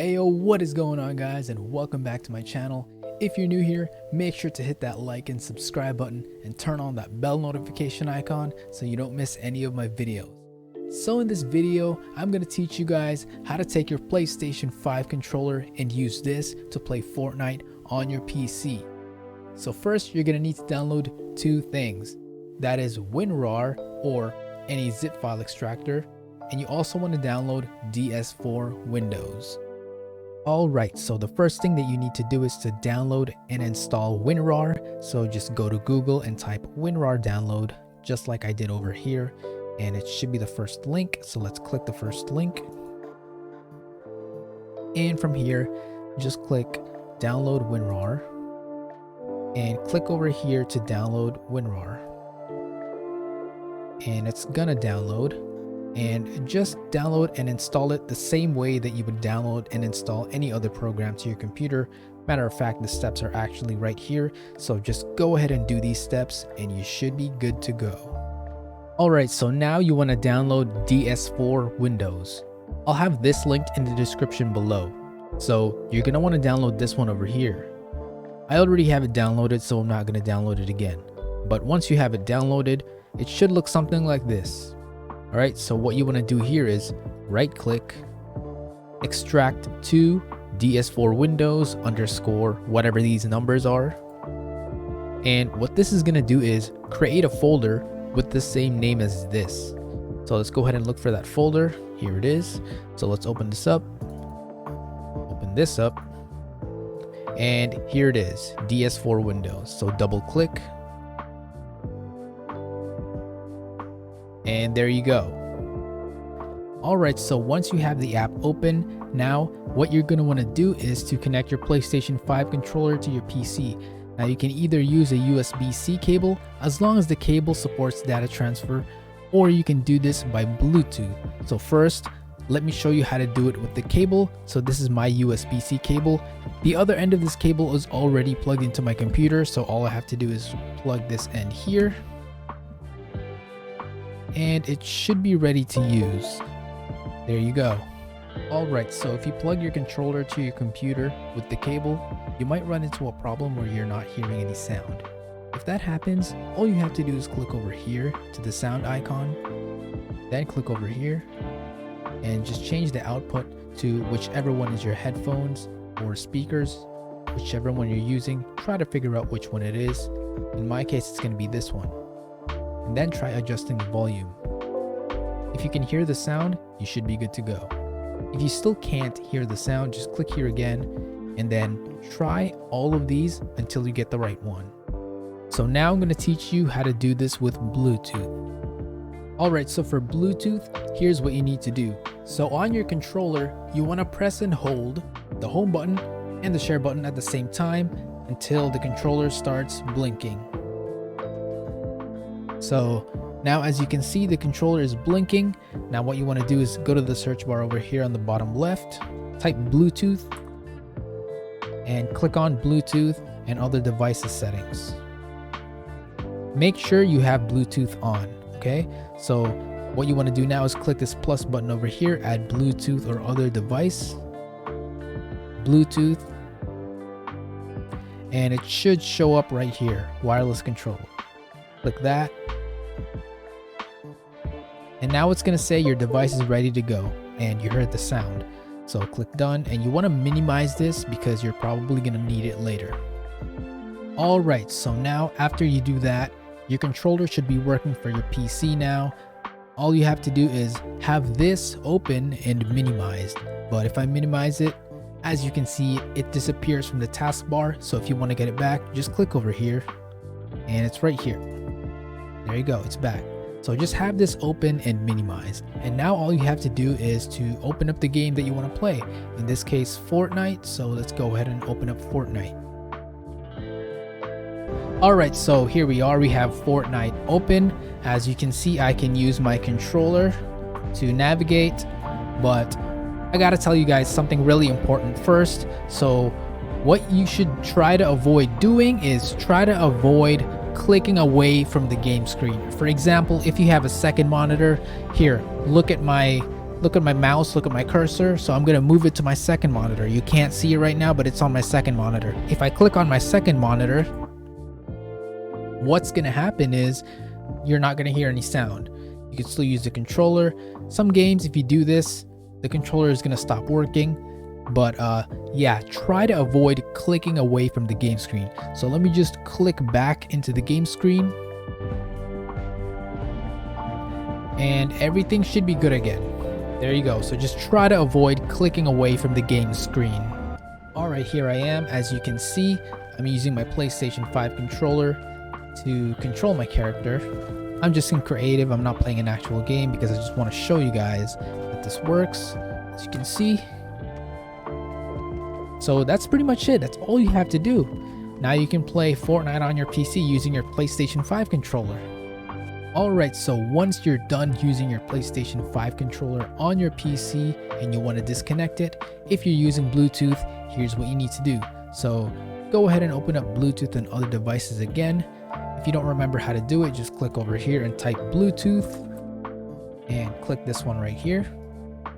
Ayo, what is going on, guys, and welcome back to my channel. If you're new here, make sure to hit that like and subscribe button and turn on that bell notification icon so you don't miss any of my videos. So in this video, I'm going to teach you guys how to take your PlayStation 5 controller and use this to play Fortnite on your PC. So first, you're going to need to download two things. That is Winrar, or any zip file extractor, and you also want to download DS4 Windows. Alright, so the first thing that you need to do is to download and install Winrar. So just go to Google and type Winrar download, just like I did over here, and it should be the first link. So let's click the first link, and from here just click download Winrar and click over here to download Winrar, and it's gonna download. And just download and install it the same way that you would download and install any other program to your computer. Matter of fact, the steps are actually right here, so just go ahead and do these steps and you should be good to go. Alright, so now you want to download DS4 Windows. I'll have this linked in the description below. So you're going to want to download this one over here. I already have it downloaded, so I'm not going to download it again. But once you have it downloaded, it should look something like this. Alright, so what you want to do here is right click, extract to DS4 Windows underscore whatever these numbers are. And what this is going to do is create a folder with the same name as this. So let's go ahead and look for that folder. Here it is. So let's open this up. Open this up. And here it is, DS4 Windows. So double click. And there you go. Alright, so once you have the app open, now what you're going to want to do is to connect your PlayStation 5 controller to your PC. Now you can either use a USB-C cable as long as the cable supports data transfer, or you can do this by Bluetooth. So first, let me show you how to do it with the cable. So this is my USB-C cable. The other end of this cable is already plugged into my computer, so all I have to do is plug this end here, and it should be ready to use. There you go. Alright, so if you plug your controller to your computer with the cable, you might run into a problem where you're not hearing any sound. If that happens, all you have to do is click over here to the sound icon, then click over here, and just change the output to whichever one is your headphones or speakers, whichever one you're using. Try to figure out which one it is. In my case, it's going to be this one. And then try adjusting the volume. If you can hear the sound, you should be good to go. If you still can't hear the sound, just click here again and then try all of these until you get the right one. So now I'm going to teach you how to do this with Bluetooth. Alright, so for Bluetooth, here's what you need to do. So on your controller, you want to press and hold the home button and the share button at the same time until the controller starts blinking. So now as you can see, the controller is blinking. Now what you want to do is go to the search bar over here on the bottom left, type Bluetooth, and click on Bluetooth and other devices settings. Make sure you have Bluetooth on, okay? So what you want to do now is click this plus button over here, add Bluetooth or other device, Bluetooth, and it should show up right here, wireless control. Click that. And now it's going to say your device is ready to go, and you heard the sound. So click done, and you want to minimize this because you're probably going to need it later. Alright, so now after you do that, your controller should be working for your PC now. All you have to do is have this open and minimized. But if I minimize it, as you can see, it disappears from the taskbar. So if you want to get it back, just click over here, and it's right here. There you go, it's back. So just have this open and minimized. And now all you have to do is to open up the game that you want to play. In this case, Fortnite. So let's go ahead and open up Fortnite. Alright, so here we are. We have Fortnite open. As you can see, I can use my controller to navigate. But I gotta tell you guys something really important first. So what you should try to avoid doing is try to avoid clicking away from the game screen. For example, if you have a second monitor, here, look at my look at my mouse, look at my cursor. So I'm gonna move it to my second monitor. You can't see it right now, but it's on my second monitor. If I click on my second monitor, what's gonna happen is you're not gonna hear any sound. You can still use the controller. Some games, if you do this, the controller is gonna stop working. But yeah, try to avoid clicking away from the game screen. So let me just click back into the game screen, and everything should be good again. There you go. So just try to avoid clicking away from the game screen. Alright, here I am. As you can see, I'm using my PlayStation 5 controller to control my character. I'm just in creative. I'm not playing an actual game because I just want to show you guys that this works, as you can see. So that's pretty much it. That's all you have to do. Now you can play Fortnite on your PC using your PlayStation 5 controller. Alright, so once you're done using your PlayStation 5 controller on your PC and you want to disconnect it, if you're using Bluetooth, here's what you need to do. So go ahead and open up Bluetooth and other devices again. If you don't remember how to do it, just click over here and type Bluetooth and click this one right here.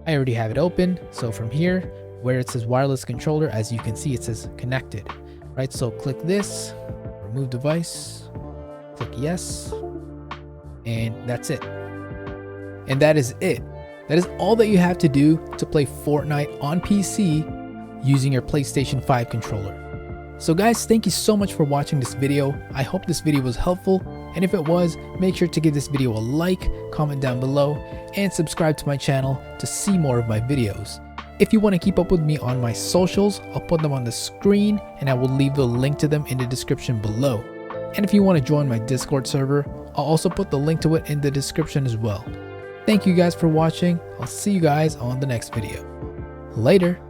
I already have it open. So from here, where it says wireless controller, as you can see, it says connected, right? So click this, remove device, click yes, and that's it. And that is it. That is all that you have to do to play Fortnite on PC using your PlayStation 5 controller. So guys, thank you so much for watching this video. I hope this video was helpful, and if it was, make sure to give this video a like, comment down below, and subscribe to my channel to see more of my videos. If you want to keep up with me on my socials, I'll put them on the screen and I will leave the link to them in the description below. And if you want to join my Discord server, I'll also put the link to it in the description as well. Thank you guys for watching. I'll see you guys on the next video. Later.